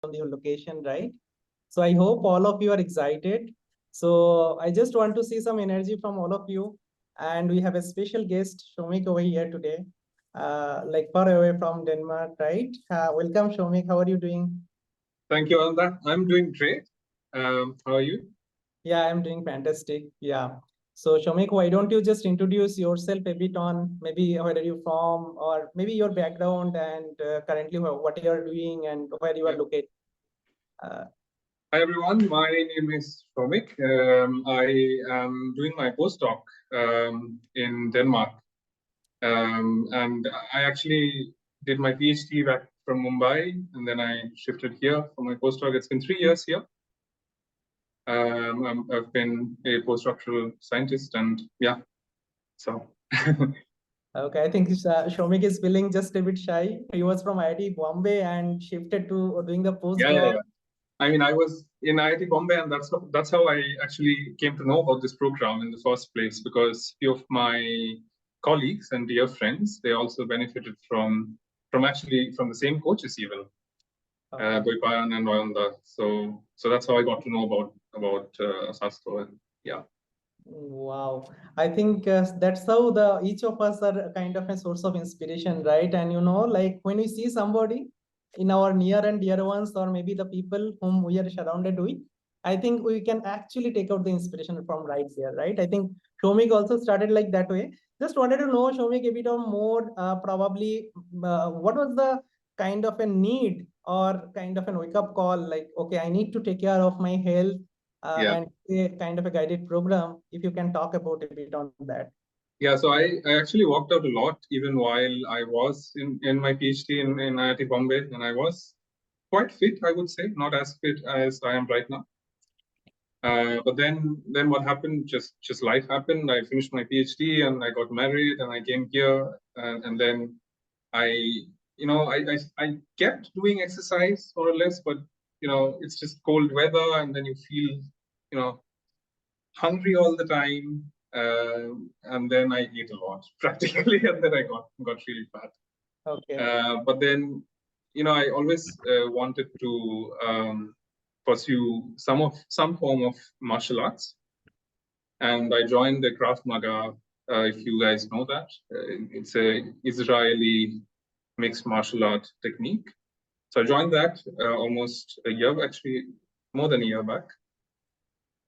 on your location, right? So I hope all of you are excited. So I just want to see some energy from all of you. And we have a special guest, Soumik, over here today, like far away from Denmark, right? Welcome, Soumik. How are you doing? Thank you, Ananda. I'm doing great. How are you? Yeah, I'm doing fantastic. Yeah. So, Soumik, why don't you just introduce yourself a bit on maybe where are you from, or maybe your background and currently what you are doing and where you are Yeah. located? Uh, Hi, everyone. My name is Soumik. I am doing my postdoc in Denmark. And I actually did my PhD back from Mumbai, and then I shifted here for my postdoc. It's been 3 years here. I've been a postdoctoral scientist, and yeah, so. Okay, I think Soumik is feeling just a bit shy. He was from IIT Bombay and shifted to doing the Yeah. postdoc. I mean, I was in IIT Bombay, and that's how I actually came to know about this program in the first place, because few of my colleagues and dear friends, they also benefited from the same coaches even, Dwaipayan and Ayan. So that's how I got to know about Sasto, and yeah. Wow, I think that's how the each of us are kind of a source of inspiration, right? And like when we see somebody in our near and dear ones, or maybe the people whom we are surrounded with, I think we can actually take out the inspiration from right there, right? I think Soumik also started like that way. Just wanted to know, Soumik, a bit of more, probably, what was the kind of a need or kind of an wake up call, like, okay, I need to take care of my health Yeah. and a kind of a guided program, if you can talk about a bit on that. Yeah, so I actually worked out a lot even while I was in my PhD in IIT Bombay, and I was quite fit, I would say, not as fit as I am right now. But then what happened? Just life happened. I finished my PhD and I got married and I came here, and then I I kept doing exercise more or less, but it's just cold weather and then you feel hungry all the time, and then I ate a lot practically, and then I got really fat. Okay. But then I always wanted to pursue some form of martial arts. And I joined the Krav Maga, if you guys know that. It's a Israeli mixed martial art technique. So I joined that almost a year, actually more than a year back.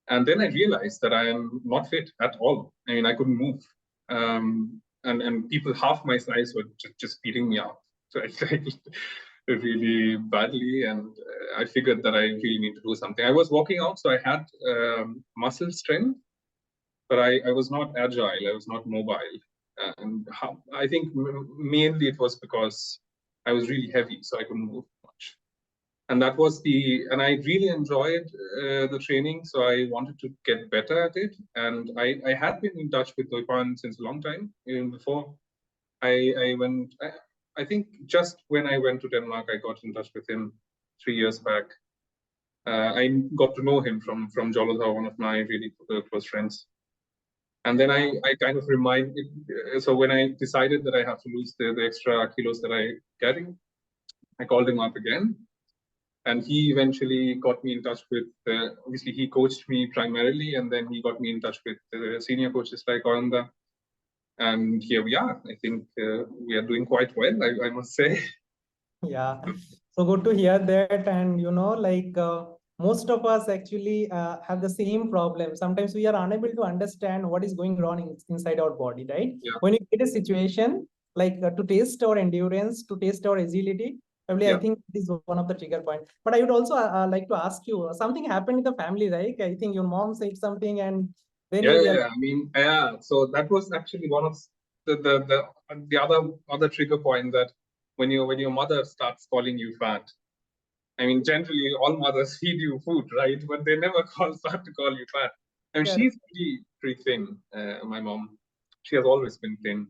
And then I realized that I am not fit at all. I mean, I couldn't move. And people half my size were just beating me up. So I felt really badly, and I figured that I really need to do something. I was working out, so I had muscle strength, but I was not agile, I was not mobile. And I think mainly it was because I was really heavy, so I couldn't move much. And and I really enjoyed the training, so I wanted to get better at it. And I had been in touch with Dwaipayan since a long time, even before I went. I think just when I went to Denmark, I got in touch with him 3 years back. I got to know him from Jolotha, one of my really close friends. And then I kind of so when I decided that I have to lose the extra kilos that I carry, I called him up again. And he eventually got me in touch with, obviously he coached me primarily, and then he got me in touch with senior coaches like Oranda. And here we are. I think we are doing quite well, I must say. Yeah, so good to hear that. And like most of us actually have the same problem. Sometimes we are unable to understand what is going wrong inside our body, right? Yeah. When you get a situation like to test our endurance, to test our agility, probably Yeah. I think this is one of the trigger points. But I would also like to ask you, something happened in the family, right? I think your mom said something, and then you realized. I mean, yeah. So that was actually one of the other trigger point, that when your mother starts calling you fat. I mean, generally all mothers feed you food, right? But they never start to call you fat. I mean, she's pretty thin. My mom, she has always been thin,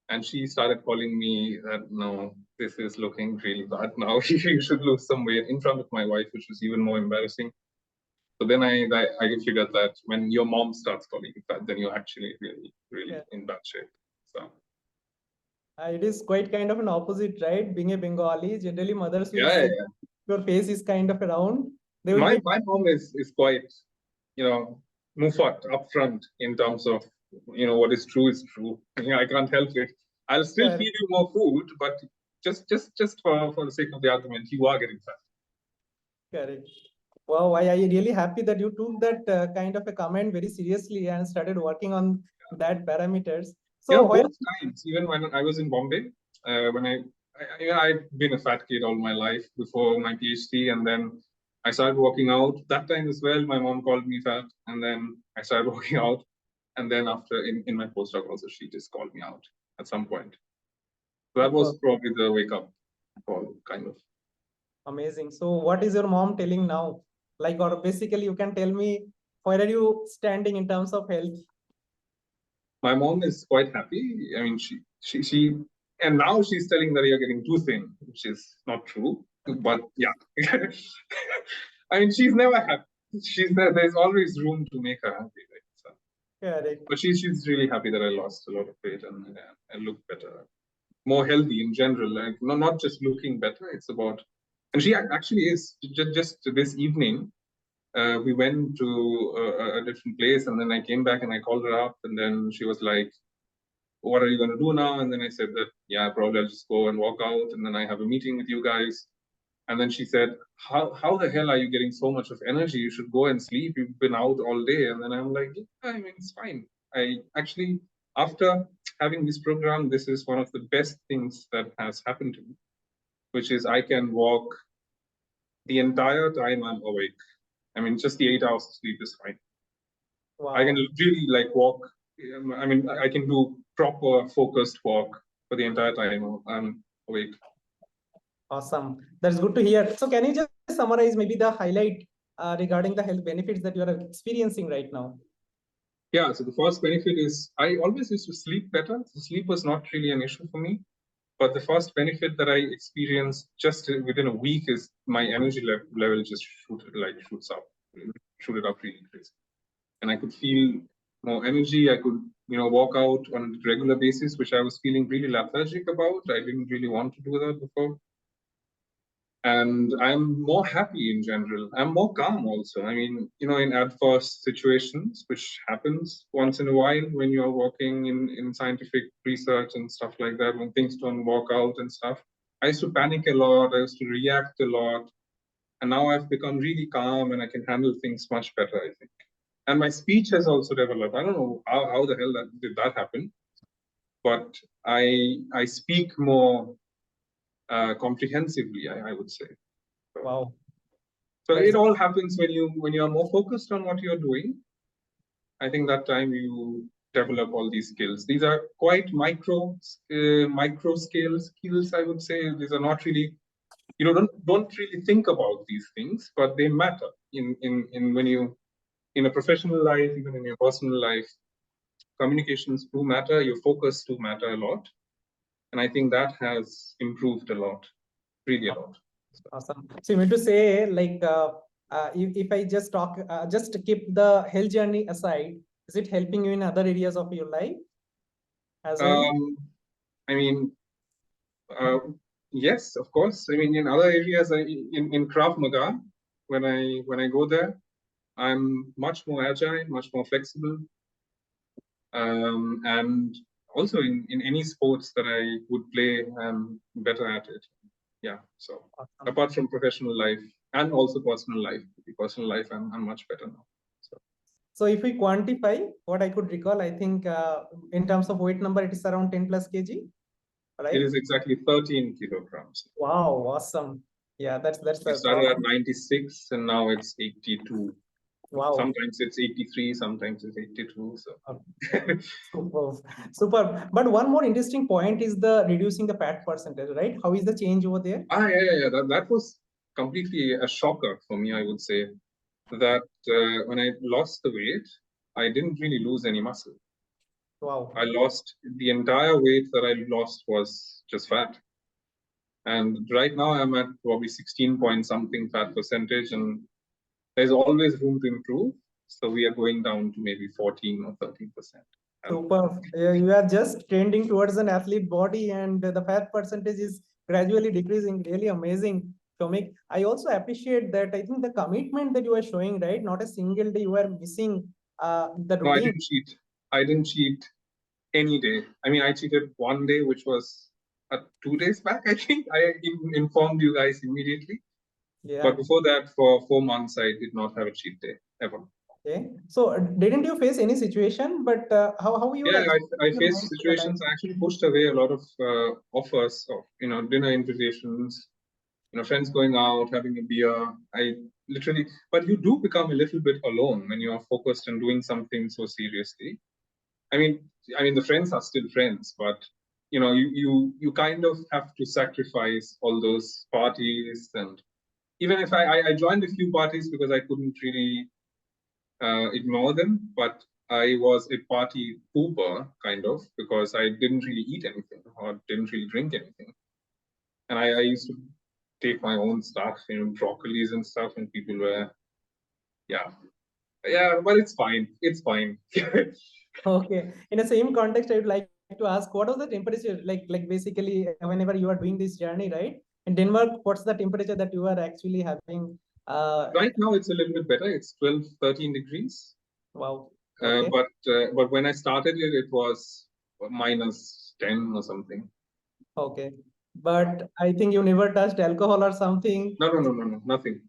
and she started calling me that, no, this is looking really bad now. You should lose some weight in front of my wife, which was even more embarrassing. So then I figured that when your mom starts calling you fat, then you're actually really in bad shape. So. It is quite kind of an opposite, right? Being a Bengali, generally mothers will say, your face is kind of round, they will be. My mom is quite, Mufat upfront in terms of, what is true is true. I can't help it. I'll still feed you more food, but just for the sake of the argument, you are getting fat. Correct. Wow, I really happy that you took that kind of a comment very seriously and started working on that parameters. So both times, even when I was in Bombay, when I'd been a fat kid all my life before my PhD, and then I started working out. That time as well, my mom called me fat, and then I started working out. And then after in my postdoc also, she just called me out at some point. So that was probably the wake up call, kind of. Amazing. So what is your mom telling now? Like, or basically you can tell me, where are you standing in terms of health? My mom is quite happy. I mean, she and now she's telling that you're getting too thin, which is not true. But yeah, I mean, she's never happy. There's always room to make her happy, right? So. Correct. But she's really happy that I lost a lot of weight and I look better, more healthy in general. Like not just looking better. It's about, and she actually is. Just this evening, we went to a different place, and then I came back and I called her up, and then she was like, what are you going to do now? And then I said that, yeah, probably I'll just go and walk out, and then I have a meeting with you guys. And then she said, how the hell are you getting so much of energy? You should go and sleep. You've been out all day. And then I'm like, yeah, I mean, it's fine. I actually, after having this program, this is one of the best things that has happened to me, which is I can walk the entire time I'm awake. I mean, just the 8 hours of sleep is fine. Wow. I can really like walk. I mean, I can do proper focused walk for the entire time I'm awake. Awesome. That's good to hear. So can you just summarize maybe the highlight regarding the health benefits that you are experiencing right now? Yeah, so the first benefit is I always used to sleep better. So sleep was not really an issue for me. But the first benefit that I experienced just within a week is my energy level just shoots up really crazy. And I could feel more energy. I could, walk out on a regular basis, which I was feeling really lethargic about. I didn't really want to do that before. And I'm more happy in general. I'm more calm also. I mean, in adverse situations, which happens once in a while when you're working in scientific research and stuff like that, when things don't work out and stuff. I used to panic a lot. I used to react a lot. And now I've become really calm and I can handle things much better, I think. And my speech has also developed. I don't know how the hell did that happen. But I speak more comprehensively, I would say. So, wow. So it all happens when you are more focused on what you're doing. I think that time you develop all these skills. These are quite micro scale skills, I would say. These are not really, don't really think about these things, but they matter in when you in a professional life, even in your personal life. Communications do matter. Your focus do matter a lot, and I think that has improved a lot, really a lot. Awesome. So you mean to say, like, if I just talk, just keep the health journey aside, is it helping you in other areas of your life as well? I mean, yes, of course. I mean, in other areas, in Krav Maga, when I go there, I'm much more agile, much more flexible, and also in any sports that I would play, I'm better at it. Yeah. So apart from professional life and also personal life, I'm much better now. So if we quantify what I could recall, I think in terms of weight number, it is around 10 plus kg, right? It is exactly 13 kilograms. Wow, awesome. Yeah, that's We started at 96 and now it's 82. Wow. Sometimes it's 83, sometimes it's 82. So super. But one more interesting point is the reducing the fat percentage, right? How is the change over there? Yeah. That was completely a shocker for me, I would say. That when I lost the weight, I didn't really lose any muscle. Wow. I lost the entire weight that I lost was just fat. And right now I'm at probably 16 point something fat percentage, and there's always room to improve. So we are going down to maybe 14 or 13%. Super. You are just trending towards an athlete body and the fat percentage is gradually decreasing. Really amazing. Soumik, I also appreciate that. I think the commitment that you are showing, right? Not a single day you are missing the No, I routine. didn't cheat. I didn't cheat any day. I mean, I cheated one day, which was 2 days back, I think. I informed you guys immediately. Yeah. But before that, for 4 months, I did not have a cheat day ever. Okay. So didn't you face any situation? But how you Yeah, actually I your faced mind to the life? situations. I actually pushed away a lot of offers of dinner invitations, friends going out, having a beer. I literally, but you do become a little bit alone when you are focused on doing something so seriously. I mean, the friends are still friends, but you kind of have to sacrifice all those parties. And even if I joined a few parties because I couldn't really ignore them, but I was a party pooper kind of because I didn't really eat anything or didn't really drink anything, and I used to take my own stuff, broccolis and stuff, and people were, yeah, but it's fine. It's fine. Okay. In the same context, I would like to ask, what was the temperature? Like basically, whenever you are doing this journey, right? In Denmark, what's the temperature that you are actually having? Right now, it's a little bit better. It's 12, 13 degrees. Wow. Okay. But when I started it, it was -10 or something. Okay. But I think you never touched alcohol or something. No, nothing. Nothing.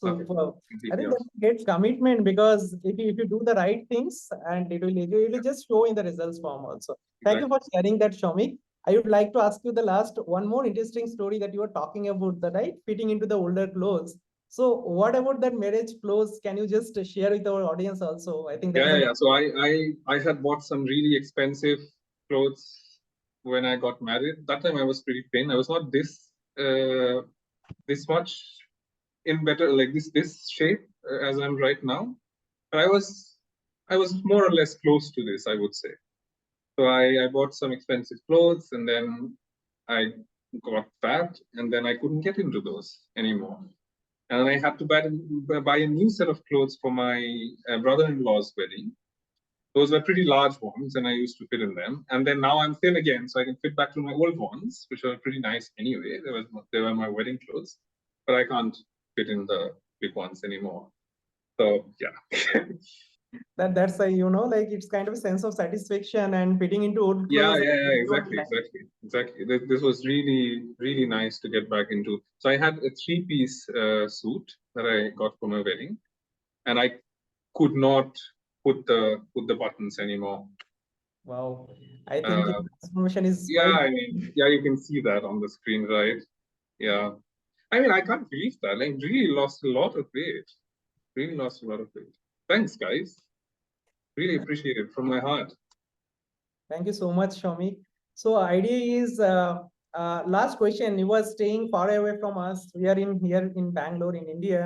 Superb. I Completely think off. that's a great commitment because if you do the right things and it will just show in the results form also. Thank you Exactly. for sharing that, Shomik. I would like to ask you the last one more interesting story that you were talking about, the right fitting into the older clothes. So what about that marriage clothes? Can you just share with our audience also? I think that's Yeah. So I had bought some really expensive clothes when I got married. That time I was pretty thin. I was not this much in better, like this shape as I'm right now. But I was more or less close to this, I would say. So I bought some expensive clothes, and then I got fat, and then I couldn't get into those anymore. And I had to buy a new set of clothes for my brother-in-law's wedding. Those were pretty large ones, and I used to fit in them. And then now I'm thin again, so I can fit back to my old ones, which were pretty nice anyway. They were my wedding clothes, but I can't fit in the big ones anymore. So yeah. that's a like it's kind of a sense of satisfaction and fitting into old Yeah, clothes. exactly. This was really, really nice to get back into. So I had a three-piece suit that I got for my wedding, and I could not put the buttons anymore. Wow. I think Uh, transformation is yeah, quite. I mean, yeah, you can see that on the screen, right? Yeah. I mean, I can't believe that. I really lost a lot of weight. Really lost a lot of weight. Thanks, guys. Really appreciate it from my heart. Thank you so much, Shomik. So idea is last question. You were staying far away from us. We are in here in Bangalore, in India.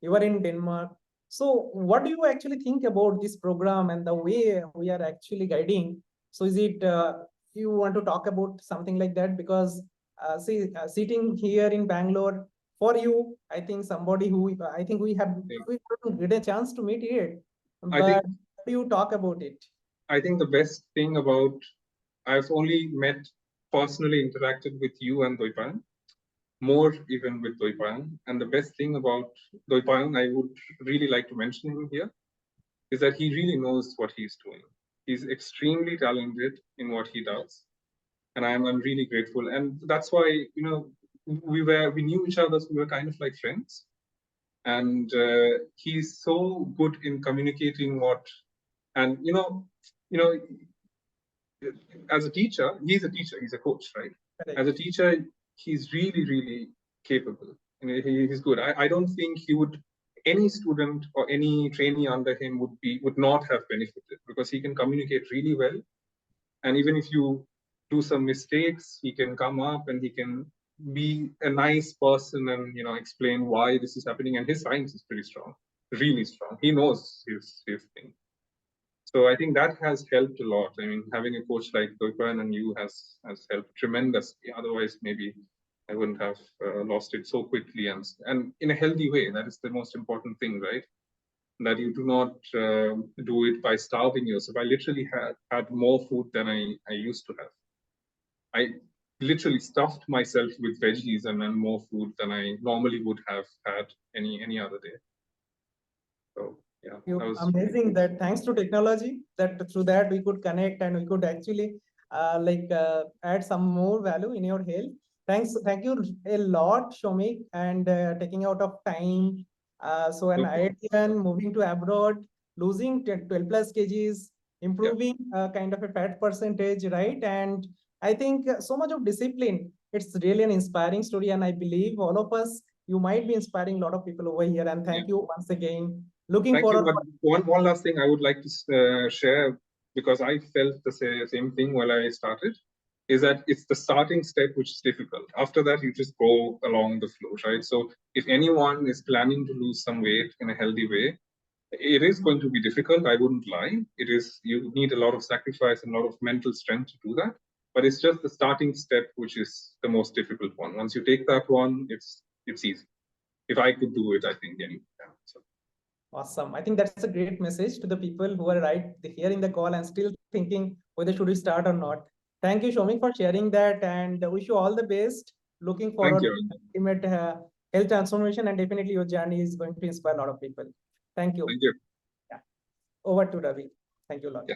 You are in Denmark. So what do you actually think about this program and the way we are actually guiding? So is it you want to talk about something like that? Because see, sitting here in Bangalore for you, I think somebody who I think Yeah. we couldn't get a chance to meet here. I But think how do you talk about it? I think the best thing about I've only personally interacted with you and Dwaipayan, more even with Dwaipayan. And the best thing about Dwaipayan, I would really like to mention him here, is that he really knows what he's doing. He's extremely talented in what he does, and I'm really grateful. And that's why we knew each other, so we were kind of like friends. And he's so good in communicating and you know as a teacher, he's a teacher, he's a coach, right? As a Correct. teacher, he's really, really capable. He's good. I don't think any student or any trainee under him would not have benefited because he can communicate really well. And even if you do some mistakes, he can come up and he can be a nice person and explain why this is happening. And his science is pretty strong, really strong. He knows his thing. So I think that has helped a lot. I mean, having a coach like Dwaipayan and you has helped tremendously. Otherwise, maybe I wouldn't have lost it so quickly and in a healthy way. That is the most important thing, right? That you do not do it by starving yourself. I literally had more food than I used to have. literally stuffed myself with veggies and more food than I normally would have had any other day. So yeah, that was amazing that thanks to technology, that through that we could connect and we could actually add some more value in your health. Thank you a lot, Soumik, and taking out of time. So an no problem. Ayan moving to abroad, losing 12 plus kgs, improving kind of a fat percentage, right? And I think so much of discipline. It's really an inspiring story, and I believe all of us, you might be inspiring a lot of people over here. And thank Yeah. you once again. Looking Thank you. forward. But one last thing I would like to share, because I felt the same thing while I started, is that it's the starting step which is difficult. After that, you just go along the flow, right? So if anyone is planning to lose some weight in a healthy way, it is going to be difficult. I wouldn't lie. It is, you need a lot of sacrifice and a lot of mental strength to do that. But it's just the starting step which is the most difficult one. Once you take that one, it's easy. If I could do it, I think anyway. Yeah, so. Awesome. I think that's a great message to the people who are right hearing the call and still thinking whether should we start or not. Thank you, Soumik, for sharing that, and wish you all the best. Looking Thank forward you. to ultimate health transformation, and definitely your journey is going to inspire a lot of people. Thank you. Thank you. Yeah. Over to Ravi. Thank you a lot. Yeah.